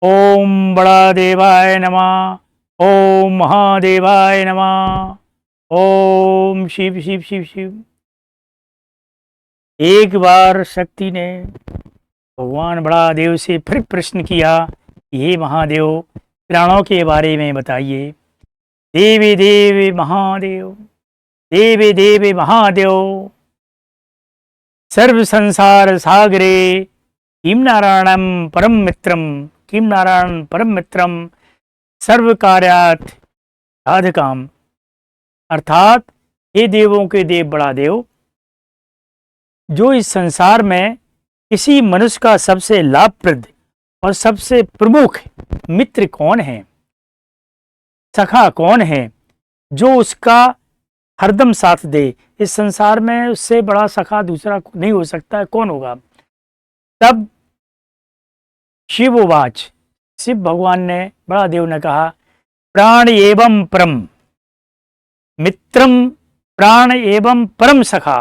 ओम बड़ा देवाय नमः। ओम महादेवाय नमः। ओम शिव शिव शिव शिव। एक बार शक्ति ने भगवान बड़ा देव से फिर प्रश्न किया, हे महादेव, प्राणों के बारे में बताइए। देवी देवी महादेव, देवी देवी महादेव, सर्व संसार सागरे किम नारायणम परम मित्रम, किम नारायण परम मित्रम, सर्व कार्यात साधकाम। अर्थात हे देवों के देव बड़ा देव, जो इस संसार में किसी मनुष्य का सबसे लाभप्रद और सबसे प्रमुख मित्र कौन है, सखा कौन है, जो उसका हरदम साथ दे। इस संसार में उससे बड़ा सखा दूसरा नहीं हो सकता है, कौन होगा। तब शिववाच, शिव भगवान ने, बड़ा देव ने कहा, प्राण एवं परम मित्रम, प्राण एवं परम सखा,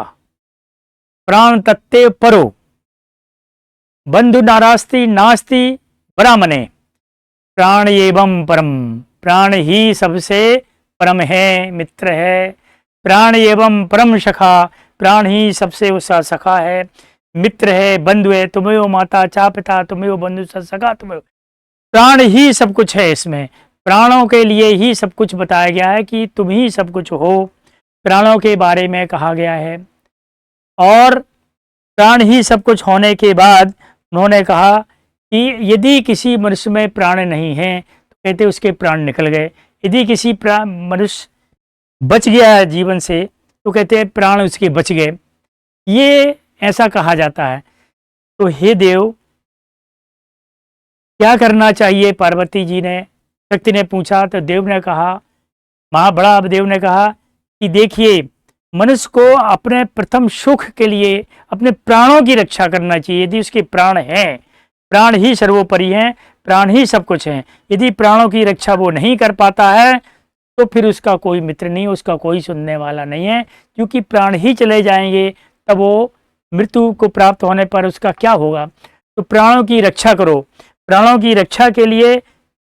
प्राण तत्ते परो, बंधु नारास्ति नास्ति ब्राह्मणे। प्राण एवं परम, प्राण ही सबसे परम है, मित्र है। प्राण एवं परम सखा, प्राण ही सबसे उसका सखा है, मित्र है, बंधु है। तुम्हें माता चा पिता, तुम्हें बंधु सखा, तुम्हें प्राण ही सब कुछ है। इसमें प्राणों के लिए ही सब कुछ बताया गया है कि तुम ही सब कुछ हो, प्राणों के बारे में कहा गया है। और प्राण ही सब कुछ होने के बाद उन्होंने कहा कि यदि किसी मनुष्य में प्राण नहीं है तो कहते उसके प्राण निकल गए। यदि किसी मनुष्य बच गया जीवन से तो कहते हैं प्राण उसके बच गए। ये ऐसा कहा जाता है। तो हे देव, क्या करना चाहिए? पार्वती जी ने, शक्ति ने पूछा। तो देव ने कहा, बड़ा देव ने कहा कि देखिए, मनुष्य को अपने प्रथम सुख के लिए अपने प्राणों की रक्षा करना चाहिए। यदि उसके प्राण हैं, प्राण ही सर्वोपरि हैं, प्राण ही सब कुछ हैं। यदि प्राणों की रक्षा वो नहीं कर पाता है तो फिर उसका कोई मित्र नहीं, उसका कोई सुनने वाला नहीं है। क्योंकि प्राण ही चले जाएंगे तब वो मृत्यु को प्राप्त होने पर उसका क्या होगा। तो प्राणों की रक्षा करो। प्राणों की रक्षा के लिए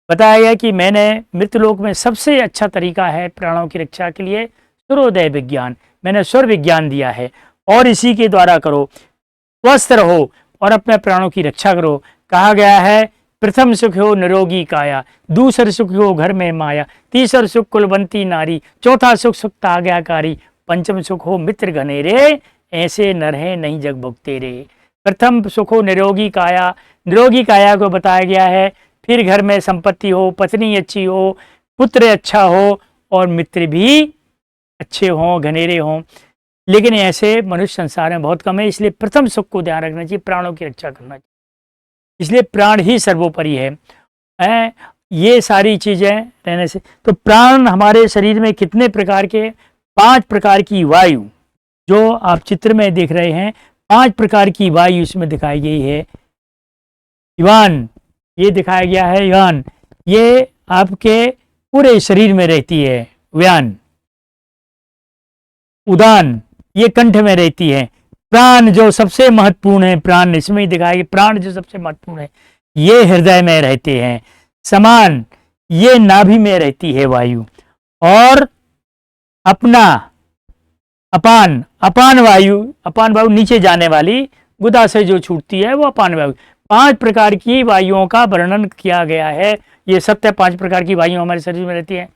बताया गया कि मैंने मृत्युलोक में सबसे अच्छा तरीका है प्राणों की रक्षा के लिए सूर्योदय विज्ञान, मैंने स्वर विज्ञान दिया है और इसी के द्वारा करो। स्वस्थ रहो और अपने प्राणों की रक्षा करो। कहा गया है, प्रथम सुख हो निरोगी काया, दूसर सुख हो घर में माया, तीसर सुख कुलवंती नारी, चौथा सुख सुख आज्ञाकारी, पंचम सुख हो मित्र घनेरे, ऐसे नर हैं नहीं जग भुगते रे। प्रथम सुख हो निरोगी काया, निरोगी काया को बताया गया है। फिर घर में संपत्ति हो, पत्नी अच्छी हो, पुत्र अच्छा हो और मित्र भी अच्छे हों, घनेरे हों। लेकिन ऐसे मनुष्य संसार में बहुत कम है। इसलिए प्रथम सुख को ध्यान रखना चाहिए, प्राणों की रक्षा करना चाहिए। इसलिए प्राण ही सर्वोपरि है। ये सारी चीज़ें रहने से तो प्राण हमारे शरीर में कितने प्रकार के, 5 प्रकार की वायु, जो आप चित्र में देख रहे हैं, 5 प्रकार की वायु इसमें दिखाई गई है। ईवान, ये दिखाया गया है ईवान, ये आपके पूरे शरीर में रहती है। व्यान, उदान, ये कंठ में रहती है। प्राण जो सबसे महत्वपूर्ण है, प्राण इसमें ही दिखाया गया, प्राण जो सबसे महत्वपूर्ण है, ये हृदय में रहते हैं। समान, ये नाभि में रहती है वायु। और अपना, अपान, अपान वायु, अपान वायु नीचे जाने वाली, गुदा से जो छूटती है वो अपान वायु। 5 प्रकार की वायुओं का वर्णन किया गया है। ये सत्य 5 प्रकार की वायु हमारे शरीर में रहती है।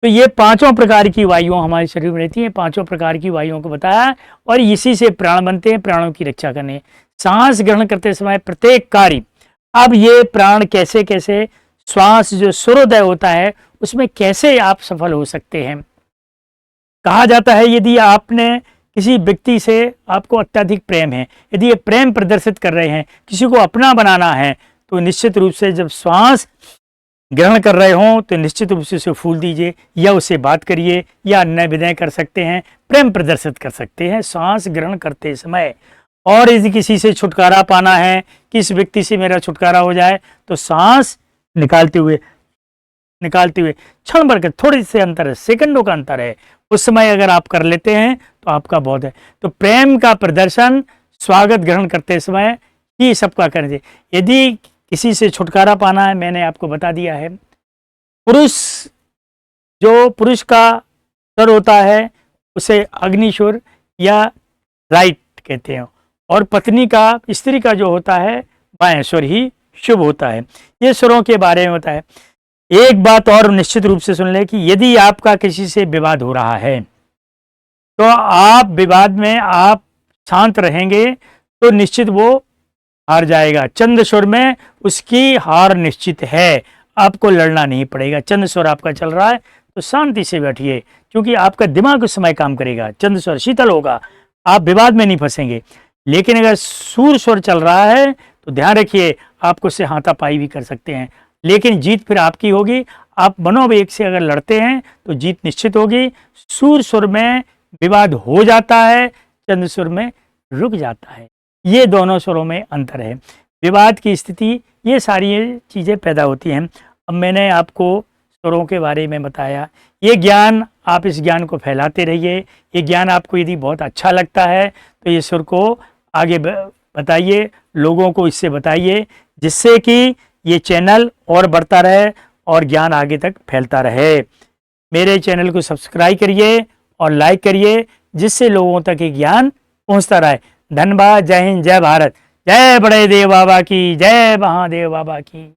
तो ये 5 प्रकार की वायुओं हमारे शरीर में रहती हैं। 5 प्रकार की वायुओं को बताया और इसी से प्राण बनते हैं। प्राणों की रक्षा करने, सांस ग्रहण करते समय प्रत्येक कार्य। अब ये प्राण कैसे कैसे, श्वास जो सूर्योदय होता है उसमें कैसे आप सफल हो सकते हैं। कहा जाता है, यदि आपने किसी व्यक्ति से, आपको अत्यधिक प्रेम है, यदि ये प्रेम प्रदर्शित कर रहे हैं, किसी को अपना बनाना है, तो निश्चित रूप से जब श्वास ग्रहण कर रहे हों तो निश्चित रूप से उसे फूल दीजिए या उससे बात करिए या अन्य विनय कर सकते हैं, प्रेम प्रदर्शित कर सकते हैं श्वास ग्रहण करते समय। और यदि किसी से छुटकारा पाना है, किस व्यक्ति से मेरा छुटकारा हो जाए, तो सांस निकालते हुए क्षण भर के, थोड़ी से अंतर है, सेकंडों का अंतर है, उस समय अगर आप कर लेते हैं तो आपका बहुत है। तो प्रेम का प्रदर्शन स्वागत ग्रहण करते समय ही सबका करना चाहिए। यदि इसी से छुटकारा पाना है, मैंने आपको बता दिया है। पुरुष, जो पुरुष का स्वर होता है उसे अग्निस्वर या राइट कहते हैं, और पत्नी का, स्त्री का जो होता है बाएं स्वर ही शुभ होता है। ये स्वरों के बारे में बताया। एक बात और निश्चित रूप से सुन ले कि यदि आपका किसी से विवाद हो रहा है तो आप विवाद में आप शांत रहेंगे तो निश्चित वो हार जाएगा। चंद्र स्वर में उसकी हार निश्चित है, आपको लड़ना नहीं पड़ेगा। चंद्र स्वर आपका चल रहा है तो शांति से बैठिए, क्योंकि आपका दिमाग उस समय काम करेगा, चंद्र स्वर शीतल होगा, आप विवाद में नहीं फंसेंगे। लेकिन अगर सूर्य स्वर चल रहा है तो ध्यान रखिए, आपको उससे हाथापाई भी कर सकते हैं, लेकिन जीत फिर आपकी होगी। आप मनोवेग से अगर लड़ते हैं तो जीत निश्चित होगी। सूर्य स्वर में विवाद हो जाता है, चंद्र स्वर में रुक जाता है। ये दोनों स्वरों में अंतर है। विवाद की स्थिति, ये सारी चीज़ें पैदा होती हैं। अब मैंने आपको स्वरों के बारे में बताया। ये ज्ञान, आप इस ज्ञान को फैलाते रहिए। ये ज्ञान आपको यदि बहुत अच्छा लगता है तो ये स्वर को आगे बताइए, लोगों को इससे बताइए, जिससे कि ये चैनल और बढ़ता रहे और ज्ञान आगे तक फैलता रहे। मेरे चैनल को सब्सक्राइब करिए और लाइक करिए, जिससे लोगों तक ये ज्ञान पहुंचता रहे। धन्यवाद। जय हिंद, जय भारत, जय बड़े देव बाबा की, जय महादेव बाबा की।